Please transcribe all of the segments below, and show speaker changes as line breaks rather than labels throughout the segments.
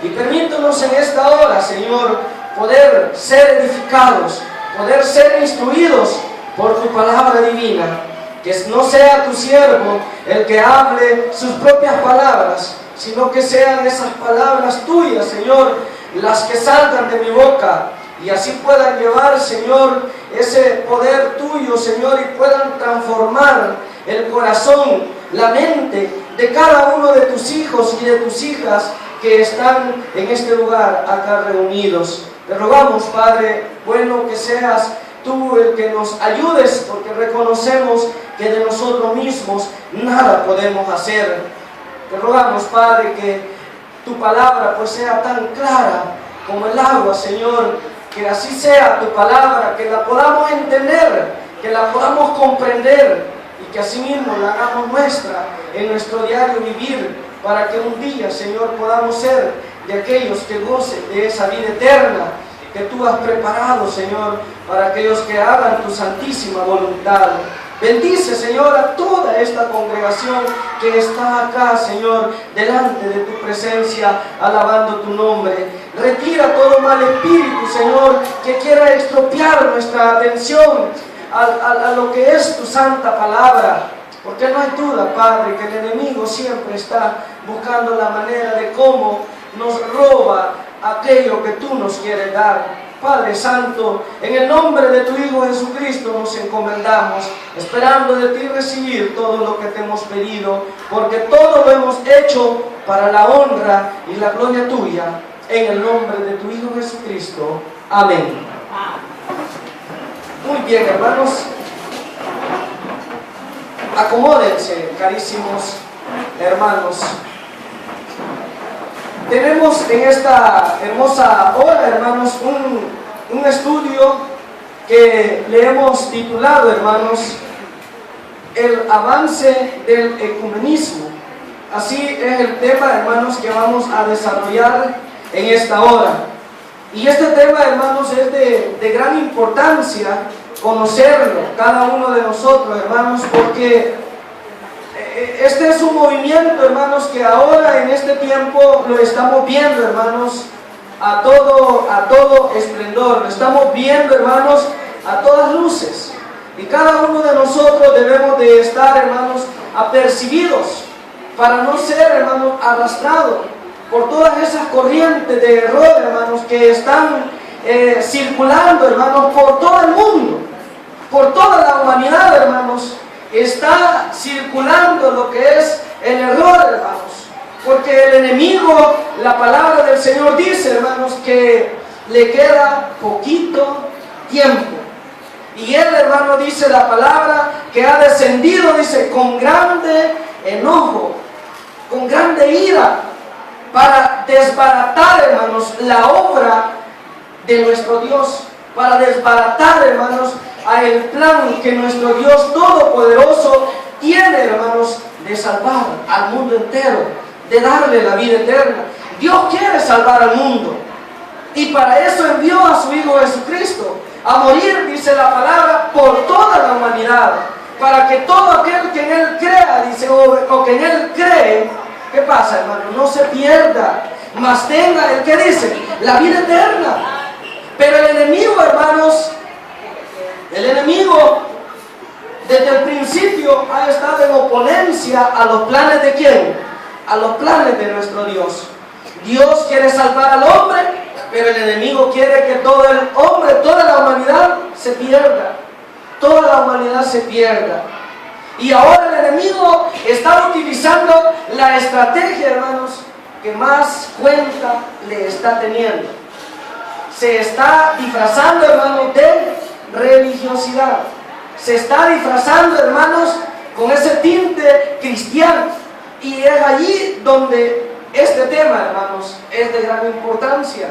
Y permítanos en esta hora, Señor, poder ser edificados, poder ser instruidos por tu palabra divina. Que no sea tu siervo el que hable sus propias palabras, sino que sean esas palabras tuyas, Señor, las que salgan de mi boca, y así puedan llevar, Señor, ese poder tuyo, Señor, y puedan transformar el corazón, la mente de cada uno de tus hijos y de tus hijas que están en este lugar acá reunidos. Te rogamos, Padre bueno, que seas tú el que nos ayudes, porque reconocemos que de nosotros mismos nada podemos hacer. Te rogamos, Padre, que tu palabra pues sea tan clara como el agua, Señor, que así sea tu palabra, que la podamos entender, que la podamos comprender, y que así mismo la hagamos nuestra en nuestro diario vivir, para que un día, Señor, podamos ser de aquellos que gocen de esa vida eterna que tú has preparado, Señor, para aquellos que hagan tu santísima voluntad. Bendice, Señor, a toda esta congregación que está acá, Señor, delante de tu presencia, alabando tu nombre. Retira todo mal espíritu, Señor, que quiera estropear nuestra atención a lo que es tu santa palabra. Porque no hay duda, Padre, que el enemigo siempre está buscando la manera de cómo nos roba aquello que tú nos quieres dar. Padre Santo, en el nombre de tu Hijo Jesucristo nos encomendamos, esperando de ti recibir todo lo que te hemos pedido, porque todo lo hemos hecho para la honra y la gloria tuya, en el nombre de tu Hijo Jesucristo. Amén. Muy bien, hermanos. Acomódense, carísimos hermanos. Tenemos en esta hermosa hora, hermanos, un estudio que le hemos titulado, hermanos, el avance del ecumenismo. Así es el tema, hermanos, que vamos a desarrollar en esta hora. Y este tema, hermanos, es de gran importancia conocerlo, cada uno de nosotros, hermanos, porque este es un movimiento, hermanos, que ahora en este tiempo lo estamos viendo, hermanos, a todo esplendor. Lo estamos viendo, hermanos, a todas luces. Y cada uno de nosotros debemos de estar, hermanos, apercibidos para no ser, hermanos, arrastrados por todas esas corrientes de error, hermanos, que están circulando, hermanos, por todo el mundo, por toda la humanidad, hermanos. Está circulando lo que es el error, hermanos, porque el enemigo, la palabra del Señor dice, hermanos, que le queda poquito tiempo. Y él, hermano, dice la palabra que ha descendido, dice, con grande enojo, con grande ira, para desbaratar, hermanos, la obra de nuestro Dios, para desbaratar, hermanos, a el plan que nuestro Dios Todopoderoso tiene, hermanos, de salvar al mundo entero, de darle la vida eterna. Dios quiere salvar al mundo, y para eso envió a su Hijo Jesucristo a morir, dice la palabra, por toda la humanidad, para que todo aquel que en Él crea, dice, o que en Él cree, ¿qué pasa, hermano? No se pierda, mas tenga, el que dice, la vida eterna. Pero el enemigo, hermanos, el enemigo desde el principio ha estado en oponencia a los planes de ¿quién? A los planes de nuestro Dios. Dios quiere salvar al hombre, pero el enemigo quiere que todo el hombre, toda la humanidad se pierda. Toda la humanidad se pierda. Y ahora el enemigo está utilizando la estrategia, hermanos, que más cuenta le está teniendo. Se está disfrazando, hermanos, de religiosidad. Se está disfrazando, hermanos, con ese tinte cristiano. Y es allí donde este tema, hermanos, es de gran importancia.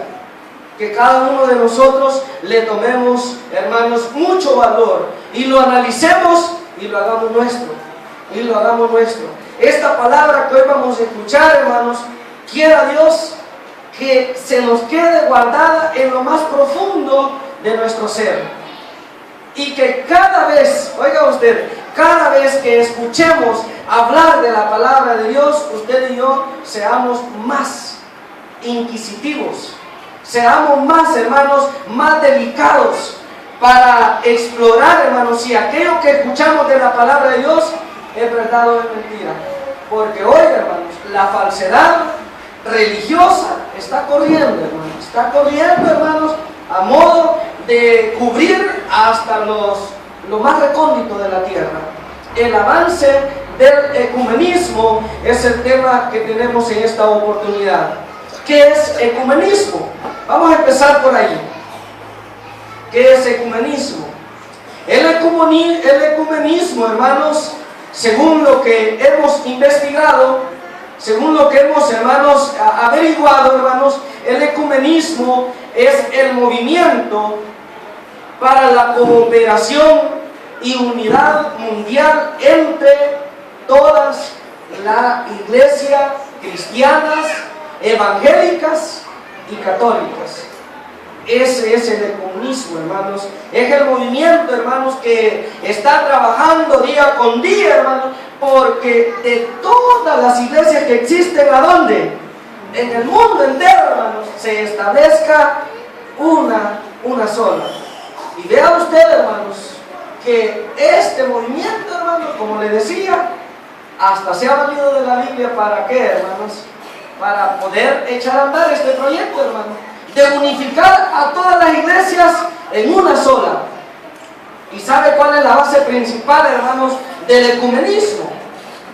Que cada uno de nosotros le tomemos, hermanos, mucho valor y lo analicemos y lo hagamos nuestro. Y lo hagamos nuestro. Esta palabra que hoy vamos a escuchar, hermanos, quiera Dios que se nos quede guardada en lo más profundo de nuestro ser. Y que cada vez, oiga usted, cada vez que escuchemos hablar de la palabra de Dios, usted y yo seamos más inquisitivos, seamos más, hermanos, más delicados para explorar, hermanos, si aquello que escuchamos de la palabra de Dios es verdad o es mentira. Porque hoy, hermanos, la falsedad religiosa está corriendo, hermanos, a modo de cubrir hasta lo más recóndito de la tierra. El avance del ecumenismo es el tema que tenemos en esta oportunidad. ¿Qué es ecumenismo? Vamos a empezar por ahí. ¿Qué es ecumenismo? El ecumenismo, hermanos, según lo que hemos investigado, según lo que hemos, hermanos, averiguado, hermanos, el ecumenismo es el movimiento para la cooperación y unidad mundial entre todas las iglesias cristianas, evangélicas y católicas. Ese es el ecumenismo, hermanos. Es el movimiento, hermanos, que está trabajando día con día, hermanos, porque de todas las iglesias que existen, ¿a dónde? En el mundo entero, hermanos, se establezca una sola. Y vea usted, hermanos, que este movimiento, hermanos, como le decía, hasta se ha valido de la Biblia. ¿Para qué, hermanos? Para poder echar a andar este proyecto, hermanos, de unificar a todas las iglesias en una sola. ¿Y sabe cuál es la base principal, hermanos, del ecumenismo?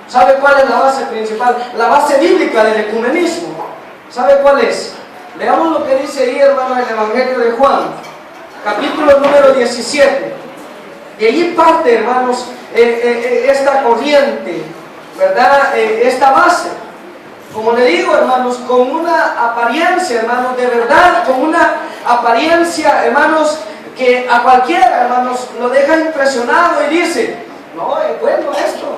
¿Sabe cuál es la base principal? La base bíblica del ecumenismo. ¿Sabe cuál es? Leamos lo que dice ahí, hermanos, en el Evangelio de Juan, capítulo número 17. De allí parte, hermanos, esta corriente, ¿verdad? Esta base. Como le digo, hermanos, con una apariencia, hermanos, de verdad, con una apariencia, hermanos, que a cualquiera, hermanos, lo deja impresionado y dice, no, es bueno esto,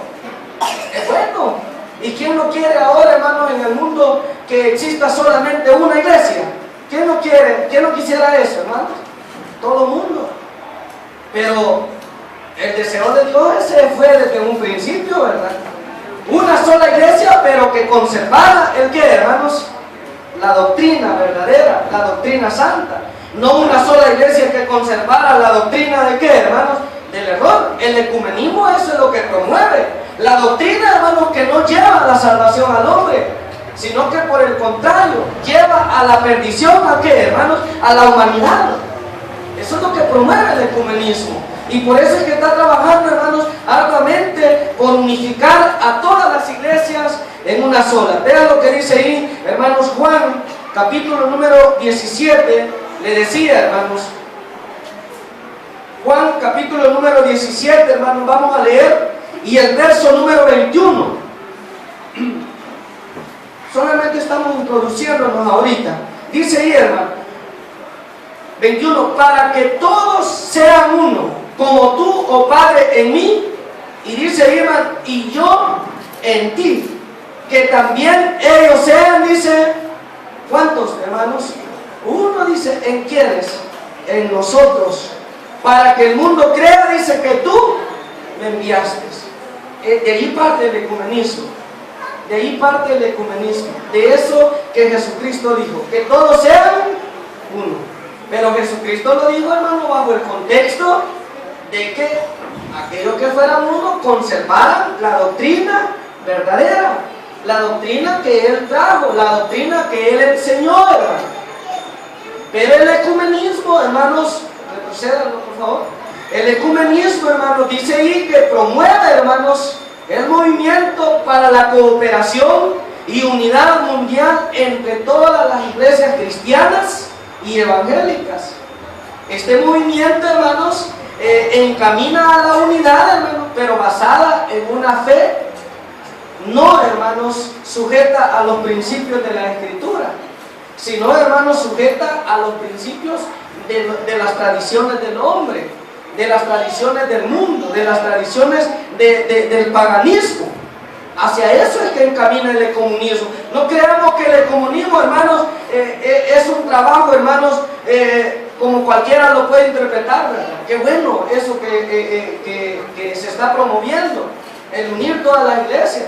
es bueno. ¿Y quién no quiere ahora, hermanos, en el mundo que exista solamente una iglesia? ¿Quién no quiere? ¿Quién no quisiera eso, hermanos? Todo el mundo. Pero el deseo de Dios ese fue desde un principio, ¿verdad? Una sola iglesia, pero que conservara el que, hermanos, la doctrina verdadera, la doctrina santa. No una sola iglesia que conservara la doctrina de qué, hermanos, del error. El ecumenismo, eso es lo que promueve. La doctrina, hermanos, que no lleva a la salvación al hombre, sino que por el contrario, lleva a la perdición, ¿a qué, hermanos? A la humanidad. Eso es lo que promueve el ecumenismo. Y por eso es que está trabajando, hermanos, arduamente por unificar a todas las iglesias en una sola. Vean lo que dice ahí, hermanos, Juan, capítulo número 17, le decía, hermanos, Juan, capítulo número 17, hermanos, vamos a leer, y el verso número 21. Solamente estamos introduciéndonos ahorita. Dice ahí, hermano, 21, para que todos sean uno, como tú, oh Padre, en mí, y dice ahí, hermano, y yo en ti, que también ellos sean, dice, ¿cuántos, hermanos? Uno, dice, ¿en quiénes? En nosotros, para que el mundo crea, dice, que tú me enviaste. De ahí parte el ecumenismo. De ahí parte el ecumenismo. De eso que Jesucristo dijo, que todos sean uno. Pero Jesucristo lo dijo, hermano, bajo el contexto de que aquellos que fueran uno conservaran la doctrina verdadera, la doctrina que Él trajo, la doctrina que Él enseñó, hermano. Pero el ecumenismo, hermanos, retrocédanlo, por favor. El ecumenismo, hermanos, dice ahí que promueve, hermanos, el movimiento para la cooperación y unidad mundial entre todas las iglesias cristianas y evangélicas. Este movimiento, hermanos, encamina a la unidad, hermanos, pero basada en una fe, no, hermanos, sujeta a los principios de la Escritura, sino, hermanos, sujeta a los principios de las tradiciones del hombre, de las tradiciones del mundo, de las tradiciones del paganismo. Hacia eso es que encamina el ecumenismo. No creamos que el ecumenismo, hermanos, es un trabajo, hermanos, como cualquiera lo puede interpretar, ¿verdad? Qué bueno eso que se está promoviendo, el unir todas las iglesias,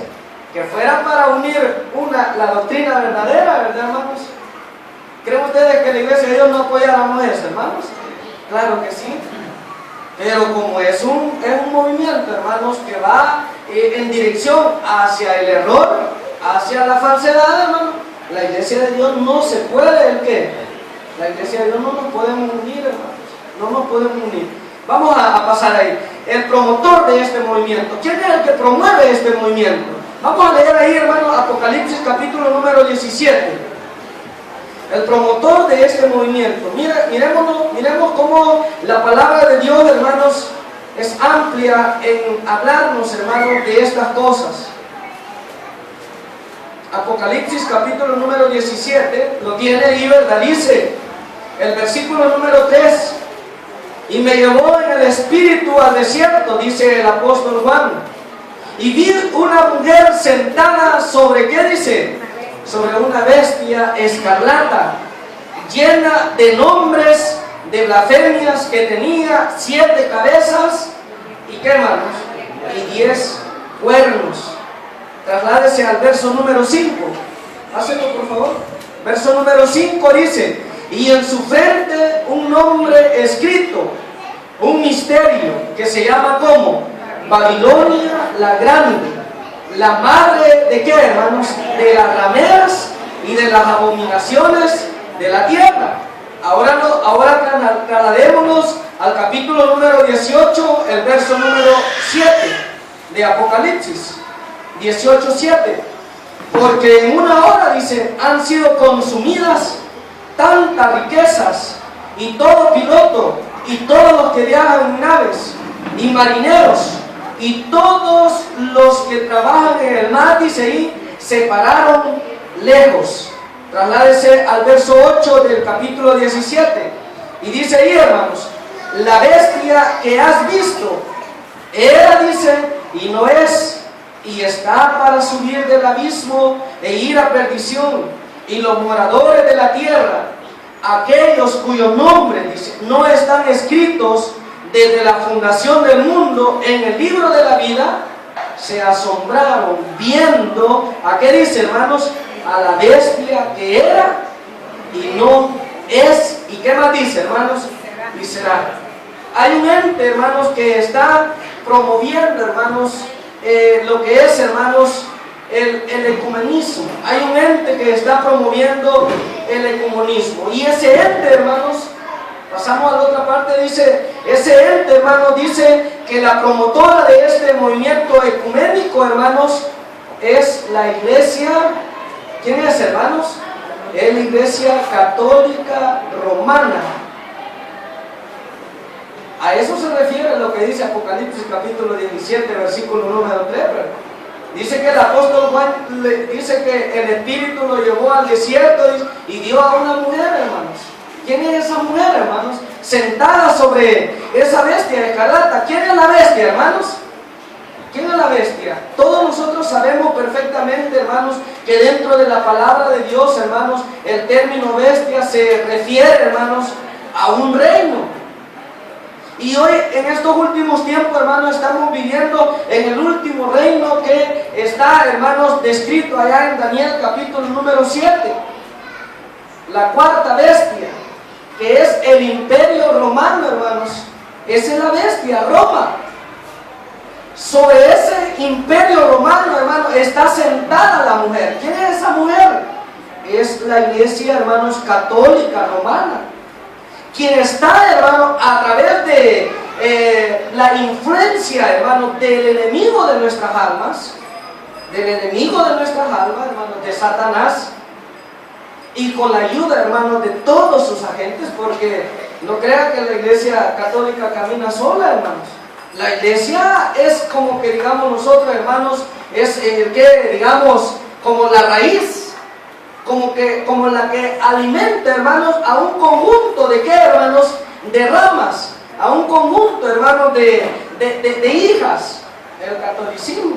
que fuera para unir la doctrina verdadera, ¿verdad, hermanos? ¿Creen ustedes que la iglesia de Dios no apoya a las mujeres, hermanos? Claro que sí. Pero como es un movimiento, hermanos, que va en dirección hacia el error, hacia la falsedad, hermanos, la iglesia de Dios no se puede, ¿el qué? La iglesia de Dios no nos podemos unir, hermanos, no nos podemos unir. Vamos a pasar ahí. El promotor de este movimiento, ¿quién es el que promueve este movimiento? Vamos a leer ahí, hermanos, Apocalipsis capítulo número 17. El promotor de este movimiento. Miremos cómo la palabra de Dios, hermanos, es amplia en hablarnos, hermanos, de estas cosas. Apocalipsis capítulo número 17, lo tiene ahí, ¿verdad? Dice el versículo número 3: y me llevó en el espíritu al desierto, dice el apóstol Juan, y vi una mujer sentada sobre, ¿qué dice? Sobre una bestia escarlata, llena de nombres, de blasfemias, que tenía 7 cabezas y ¿qué, hermanos? Y 10 cuernos. Trasládese al verso número 5. Hácenlo, por favor. Verso número 5 dice: y en su frente un nombre escrito, un misterio que se llama como Babilonia la Grande, la madre de ¿qué, hermanos? De las rameras y de las abominaciones de la tierra. Ahora trasladémonos al capítulo número 18, el verso número 7 de Apocalipsis 18:7. Porque en una hora, dice, han sido consumidas tantas riquezas, y todo piloto, y todos los que viajan en naves, y marineros, y todos los que trabajan en el mar, dice ahí, se pararon lejos. Trasládese al verso 8 del capítulo 17. Y dice ahí, hermanos: la bestia que has visto era, dice, y no es, y está para subir del abismo e ir a perdición. Y los moradores de la tierra, aquellos cuyos nombres, dice, no están escritos desde la fundación del mundo en el libro de la vida, se asombraron viendo, ¿a qué dice, hermanos? A la bestia que era y no es, y ¿qué más dice, hermanos? Y será. Hay un ente, hermanos, que está promoviendo, hermanos, lo que es, hermanos, el ecumenismo. Hay un ente que está promoviendo el ecumenismo, y ese ente, hermanos, pasamos a la otra parte, dice, ese ente, hermanos, dice que la promotora de este movimiento ecuménico, hermanos, es la iglesia. ¿Quién es, hermanos? Es la Iglesia Católica Romana. A eso se refiere lo que dice Apocalipsis capítulo 17, versículo número 3. Dice que el apóstol Juan dice que el Espíritu lo llevó al desierto y dio a una mujer, hermanos. ¿Quién es esa mujer, hermanos? Sentada sobre esa bestia escarlata. ¿Quién es la bestia, hermanos? ¿Quién es la bestia? Todos nosotros sabemos perfectamente, hermanos, que dentro de la palabra de Dios, hermanos, el término bestia se refiere, hermanos, a un reino. Y hoy, en estos últimos tiempos, hermanos, estamos viviendo en el último reino que está, hermanos, descrito allá en Daniel capítulo número 7. La cuarta bestia, que es el imperio romano, hermanos. Esa es la bestia, Roma. Sobre ese imperio romano, hermano, está sentada la mujer. ¿Quién es esa mujer? Es la iglesia, hermanos, católica romana, quien está, hermano, a través de la influencia, hermano, del enemigo de nuestras almas, hermano, de Satanás, y con la ayuda, hermano, de todos sus agentes, porque no crean que la iglesia católica camina sola, hermanos. La iglesia es como que, digamos, nosotros, hermanos, es digamos, como la raíz, como la que alimenta, hermanos, a un conjunto de ¿qué, hermanos? De ramas, a un conjunto, hermanos, de hijas. El catolicismo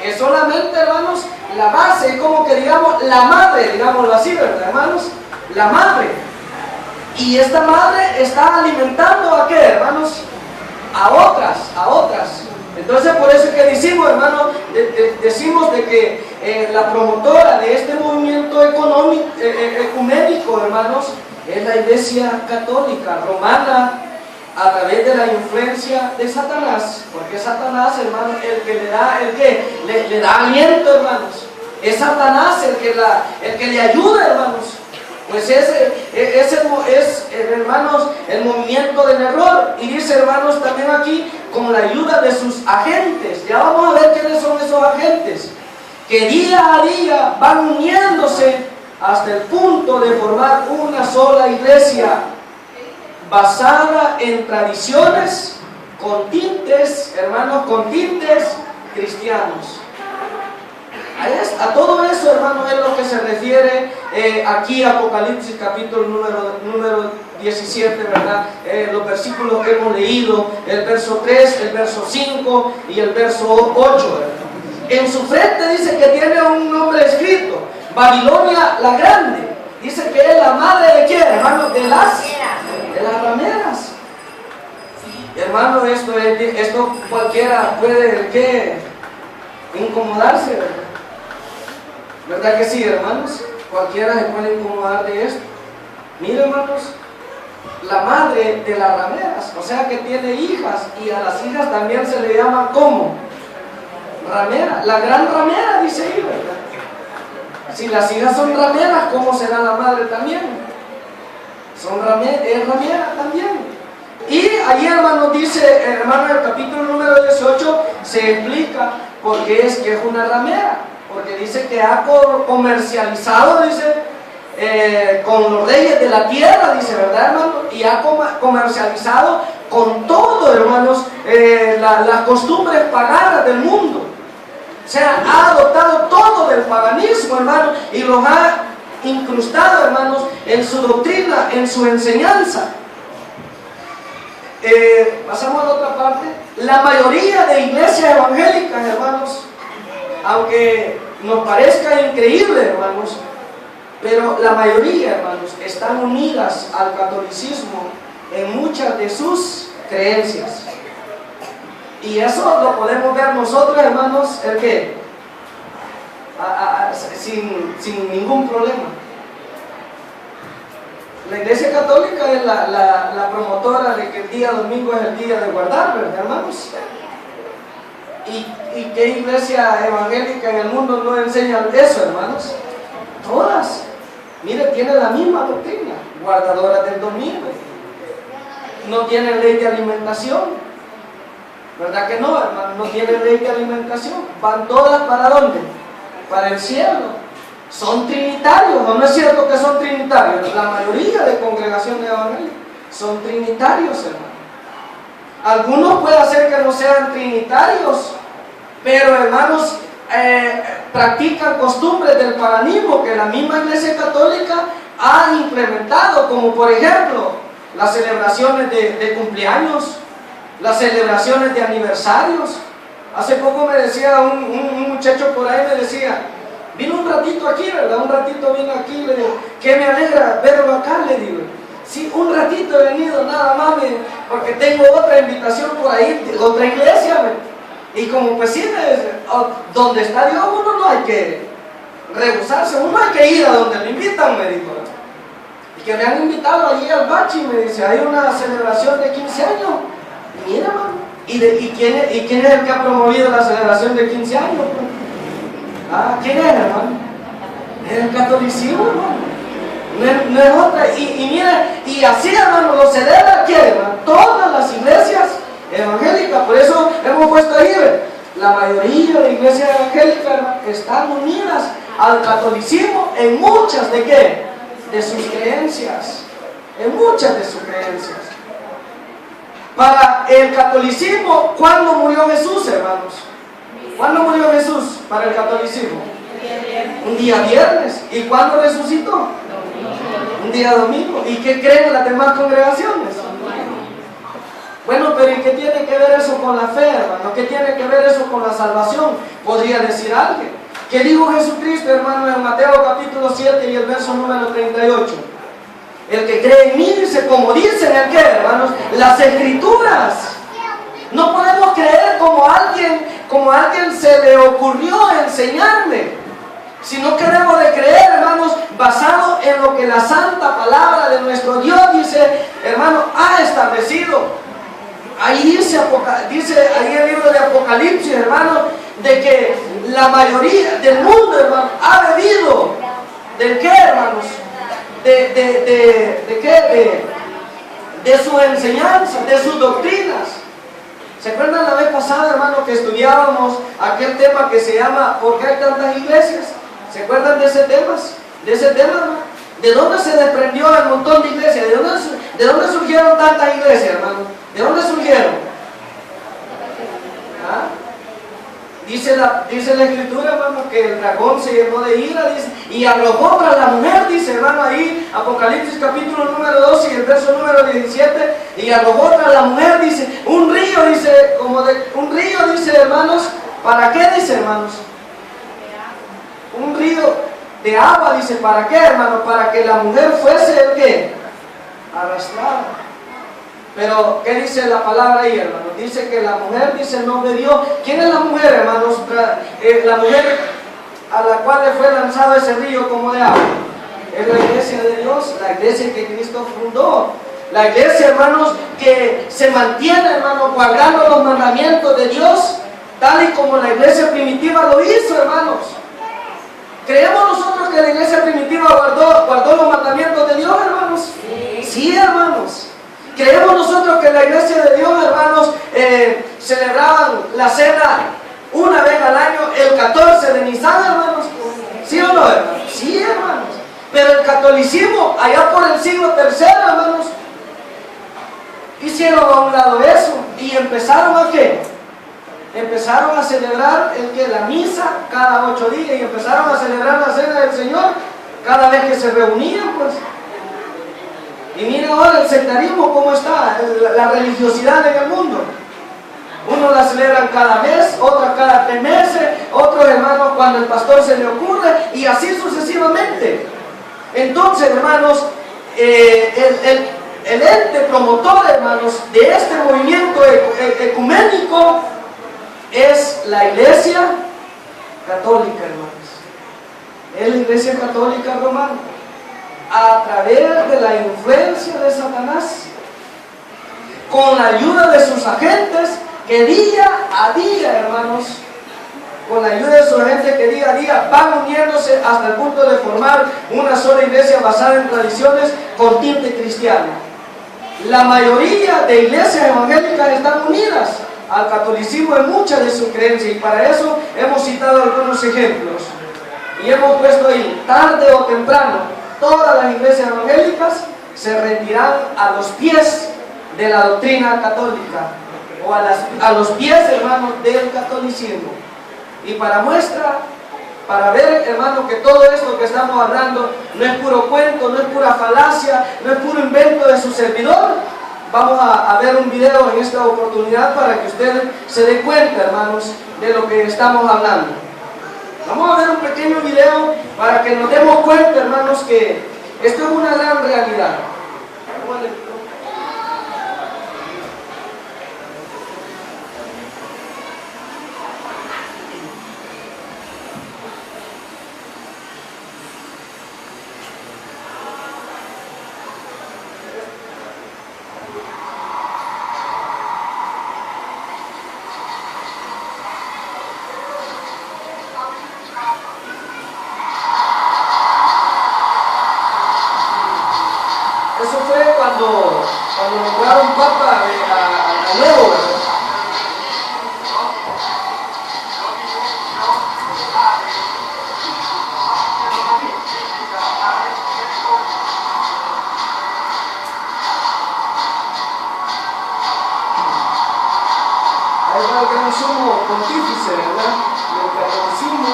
es solamente, hermanos, la base, es como que, digamos, la madre, digámoslo así, ¿verdad, hermanos? La madre. Y esta madre está alimentando ¿a qué, hermanos? A otras. Entonces, por eso es que decimos, hermano, decimos de que la promotora de este movimiento económico, ecuménico, hermanos, es la Iglesia Católica Romana, a través de la influencia de Satanás, porque Satanás, hermano, el que le da aliento, hermanos. Es Satanás el que le ayuda, hermanos. Pues hermanos, el movimiento del error. Y dice, hermanos, también aquí, con la ayuda de sus agentes. Ya vamos a ver quiénes son esos agentes, que día a día van uniéndose hasta el punto de formar una sola iglesia, basada en tradiciones con tintes, hermanos, con tintes cristianos. A todo eso, hermanos, es lo que se refiere aquí Apocalipsis capítulo número 17, ¿verdad? Los versículos que hemos leído, el verso 3, el verso 5 y el verso 8, ¿verdad? En su frente dice que tiene un nombre escrito, Babilonia la Grande. Dice que es la madre de quién, hermanos, de las rameras. Hermano, esto cualquiera puede incomodarse, ¿verdad? ¿Verdad que sí, hermanos? Cualquiera se puede incomodar de esto. Mire, hermanos, la madre de las rameras, o sea que tiene hijas, y a las hijas también se le llama ¿cómo? Ramera, la gran ramera, dice ahí, ¿verdad? Si las hijas son rameras, ¿cómo será la madre también? Es ramera también. Y ahí, hermano, dice, hermano, en el capítulo número 18 se explica por qué es que es una ramera. Porque dice que ha comercializado, dice, con los reyes de la tierra, dice, ¿verdad, hermano? Y ha comercializado con todo, hermanos, las costumbres paganas del mundo. O sea, ha adoptado todo del paganismo, hermano, y los ha incrustado, hermanos, en su doctrina, en su enseñanza. Pasamos a la otra parte. La mayoría de iglesias evangélicas, hermanos, aunque nos parezca increíble, hermanos, pero la mayoría, hermanos, están unidas al catolicismo en muchas de sus creencias. Y eso lo podemos ver nosotros, hermanos, ¿el qué? Sin ningún problema. La Iglesia Católica es la promotora de que el día domingo es el día de guardar, ¿verdad, hermanos? ¿Y qué iglesia evangélica en el mundo no enseña eso, hermanos? Todas. Mire, tienen la misma doctrina, guardadoras del domingo. No tienen ley de alimentación. ¿Verdad que no, hermano? No tienen ley de alimentación. Van todas ¿para dónde? Para el cielo. Son trinitarios, ¿no es cierto que son trinitarios? La mayoría de congregaciones evangélicas son trinitarios, hermano. Algunos puede ser que no sean trinitarios, pero, hermanos, practican costumbres del paganismo que la misma Iglesia Católica ha implementado, como por ejemplo las celebraciones de cumpleaños, las celebraciones de aniversarios. Hace poco me decía un muchacho por ahí, me decía, vino un ratito aquí, ¿verdad? Un ratito vino aquí, le digo, que me alegra verlo acá, le digo. Sí, un ratito he venido, nada más, porque tengo otra invitación por ahí, otra iglesia, y como pues sí, donde está Dios, uno no hay que rehusarse, uno hay que ir a donde le invitan, me dijo. Y que me han invitado allí al bachi, me dice, hay una celebración de 15 años, y mira, hermano, ¿y quién es el que ha promovido la celebración de 15 años? ¿Quién es, hermano? Es el catolicismo, hermano. No es otra. Y mira, y así, hermano, lo celebra ¿quién, hermano? Todas las iglesias evangélicas. Por eso hemos puesto ahí, la mayoría de iglesias evangélicas, hermano, están unidas al catolicismo en muchas de qué? De sus creencias. En muchas de sus creencias. Para el catolicismo, ¿cuándo murió Jesús, hermanos? ¿Cuándo murió Jesús para el catolicismo? Un día viernes. ¿Y cuándo resucitó? Un día domingo. ¿Y qué creen las demás congregaciones? Bueno, pero ¿y qué tiene que ver eso con la fe, hermano? ¿Qué tiene que ver eso con la salvación? Podría decir alguien. ¿Qué dijo Jesucristo, hermano, en Mateo capítulo 7 y el verso número 38? El que cree en mí dice, como dicen el qué, hermanos, las escrituras. No podemos creer como alguien como a alguien se le ocurrió enseñarme, sino que debo de creer, hermanos, basado en lo que la santa palabra de nuestro Dios dice, hermano, ha establecido. Ahí dice ahí el libro de Apocalipsis, hermano, de que la mayoría del mundo, hermano, ha bebido. ¿Del qué, hermanos? ¿De qué? De sus enseñanzas, de sus doctrinas. ¿Se acuerdan la vez pasada, hermano, que estudiábamos aquel tema que se llama ¿por qué hay tantas iglesias? ¿Se acuerdan de ese tema? Hermano? ¿De dónde se desprendió el montón de iglesias? ¿De dónde surgieron tantas iglesias, hermano? ¿De dónde surgieron? ¿Ah? Dice la escritura, hermano, que el dragón se llenó de ira, dice, y arrojó tras la mujer, dice, hermano, ahí, Apocalipsis capítulo número 12 y el verso número 17, y arrojó tras la mujer, dice, un río, dice, un río, dice, hermanos, ¿para qué, dice, hermanos? Un río de agua, dice, ¿para qué, hermano? Para que la mujer fuese, ¿el qué? Arrastrada. Pero, ¿qué dice la palabra ahí, hermano? Dice que la mujer, dice, no bebió. ¿Quién es la mujer, hermanos? La mujer a la cual le fue lanzado ese río como de agua. Es la iglesia de Dios, la iglesia que Cristo fundó. La iglesia, hermanos, que se mantiene, hermanos, guardando los mandamientos de Dios, tal y como la iglesia primitiva lo hizo, hermanos. ¿Creemos nosotros que la iglesia primitiva guardó los mandamientos de Dios, hermanos? Sí, hermanos. ¿Creemos nosotros que la iglesia de Dios, hermanos, celebraban la cena una vez al año, el 14 de Nisan, hermanos? ¿Sí o no, hermanos? Sí, hermanos. Pero el catolicismo, allá por el siglo III, hermanos, hicieron a un lado eso y empezaron a ¿qué? Empezaron a celebrar la misa cada 8 días y empezaron a celebrar la cena del Señor cada vez que se reunían, pues. Y miren ahora el sectarismo cómo está, la religiosidad en el mundo. Unos la celebran cada mes, otros cada 3 meses, otros, hermanos, cuando el pastor se le ocurre, y así sucesivamente. Entonces, hermanos, el ente promotor, hermanos, de este movimiento ecuménico es la Iglesia Católica, hermanos. Es la Iglesia Católica Romana. A través de la influencia de Satanás, con la ayuda de sus agentes, que día a día, hermanos, con la ayuda de sus agentes que día a día van uniéndose hasta el punto de formar una sola iglesia basada en tradiciones con tinte cristiano. La mayoría de iglesias evangélicas están unidas al catolicismo en muchas de sus creencias, y para eso hemos citado algunos ejemplos. Y hemos puesto ahí, tarde o temprano, todas las iglesias evangélicas se rendirán a los pies de la doctrina católica, o a los pies, hermanos, del catolicismo. Y para muestra, para ver, hermanos, que todo esto que estamos hablando no es puro cuento, no es pura falacia, no es puro invento de su servidor, vamos a ver un video en esta oportunidad para que ustedes se den cuenta, hermanos, de lo que estamos hablando. Vamos a ver un pequeño video para que nos demos cuenta, hermanos, que esto es una gran realidad. Eso fue cuando nombraron papa a Leo, ¿verdad? Ahí va el gran sumo pontífice, ¿verdad? Del catolicismo.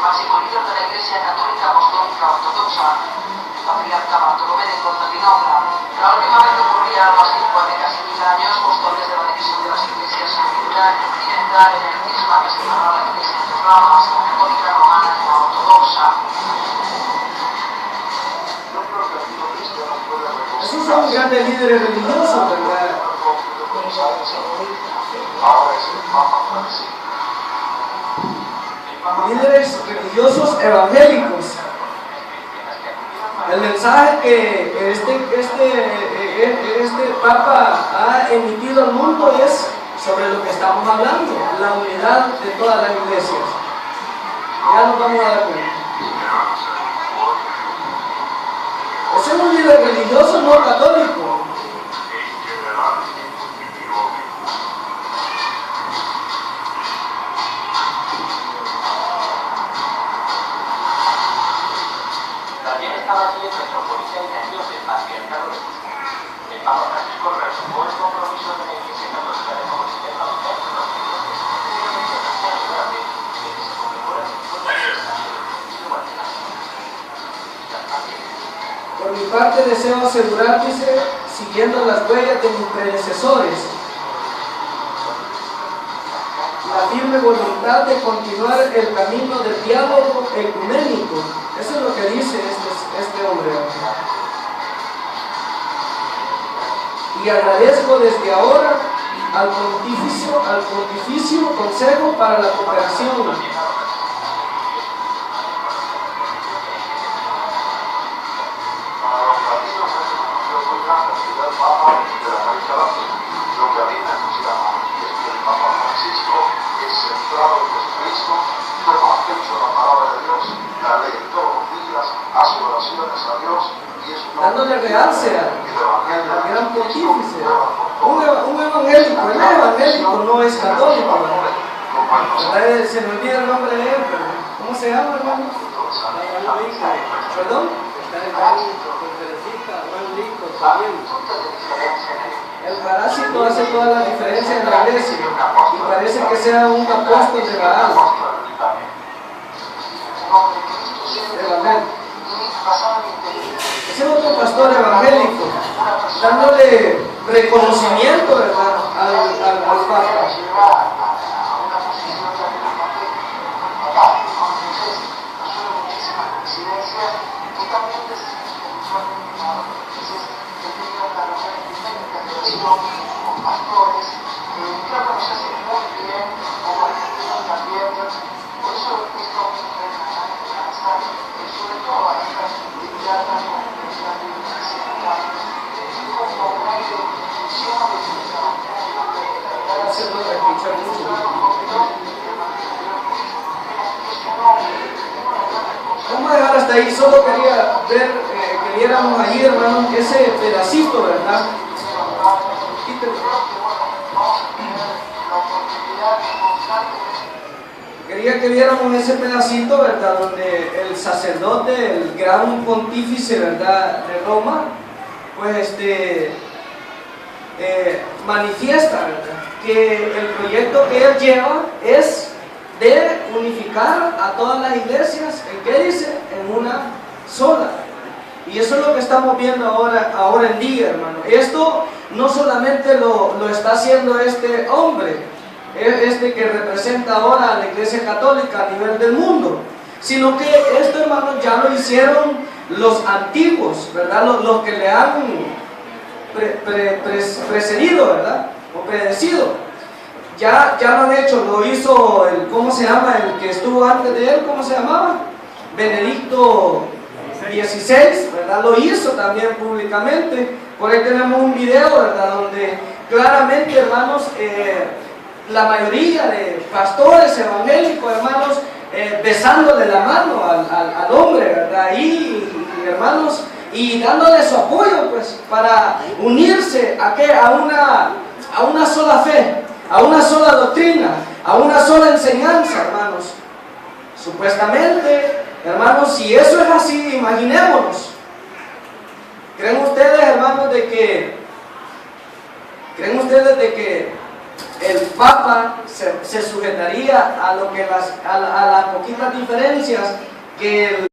Máximo líder de la Iglesia Católica Apostólica Ortodoxa, patriarca La última vez que ocurría algo así fue hace casi 1000 años, justo antes de la división de las iglesias occidental y en el misma que se llamaba la iglesia de ramas, la católica romana y la ortodoxa.
Esos son grandes líderes religiosos, ¿verdad? Líderes religiosos evangélicos. El mensaje que este Papa ha emitido al mundo es sobre lo que estamos hablando, la unidad de todas las iglesias. Ya nos vamos a dar cuenta. Ese es un líder religioso no católico.
También estaba allí el metropolita y nervioso del patriarcado de Cusco. El Papa Francisco retomó el compromiso de la Iglesia Católica de favorecer la unidad entre los creyentes durante que se conmemora el 50 aniversario del Concilio Vaticano.
Por mi parte deseo asegurar, dice, siguiendo las huellas de mis predecesores, la firme voluntad de continuar el camino del diálogo ecuménico. Eso es lo que dice este hombre. Y agradezco desde ahora al Pontificio Consejo para la Cooperación,
lo que a mí me entusiasma es que el Papa Francisco es centrado en Jesucristo, toma a pecho la palabra de Dios, la lee todos los días, hace oraciones a Dios y es un
dándole realce al gran pontífice. Un evangélico, el evangélico no es católico, ¿verdad? Se me olvida el nombre de él, pero ¿cómo se llama, hermano? ¿Perdón? El parásito hace toda la diferencia en la iglesia y parece que sea un apóstol de Baal. Ese otro pastor evangélico, dándole reconocimiento, ¿verdad?, al Papa.
Con pastores, creo que nos hace muy bien como argentinos también, por eso esto es alcanzar, sobre todo a estas literatas como la iglesia, como un aire de función de
Se puede escuchar mucho. Vamos a dejar hasta ahí, solo quería ver que viéramos allí, hermano, ese pedacito, ¿verdad? Quería que viéramos ese pedacito, ¿verdad?, donde el sacerdote, el gran pontífice, ¿verdad?, de Roma, pues manifiesta, ¿verdad?, que el proyecto que él lleva es de unificar a todas las iglesias, ¿en qué dice? En una sola. Y eso es lo que estamos viendo ahora en día, hermano. Esto no solamente lo está haciendo este hombre, que representa ahora a la Iglesia Católica a nivel del mundo, sino que esto, hermano, ya lo hicieron los antiguos, ¿verdad? Los que le han precedido, ¿verdad?, o predecido. Ya lo han hecho, lo hizo ¿cómo se llama? El que estuvo antes de él, ¿cómo se llamaba? Benedicto XVI, ¿verdad? Lo hizo también públicamente. Por ahí tenemos un video, ¿verdad?, donde claramente, hermanos, la mayoría de pastores evangélicos, hermanos, besándole la mano al hombre, ¿verdad? Y hermanos, y dándole su apoyo, pues, para unirse a una sola fe, a una sola doctrina, a una sola enseñanza, hermanos. Supuestamente, hermanos, si eso es así, imaginémonos. ¿Creen ustedes, hermanos, de que el Papa se sujetaría a las poquitas diferencias que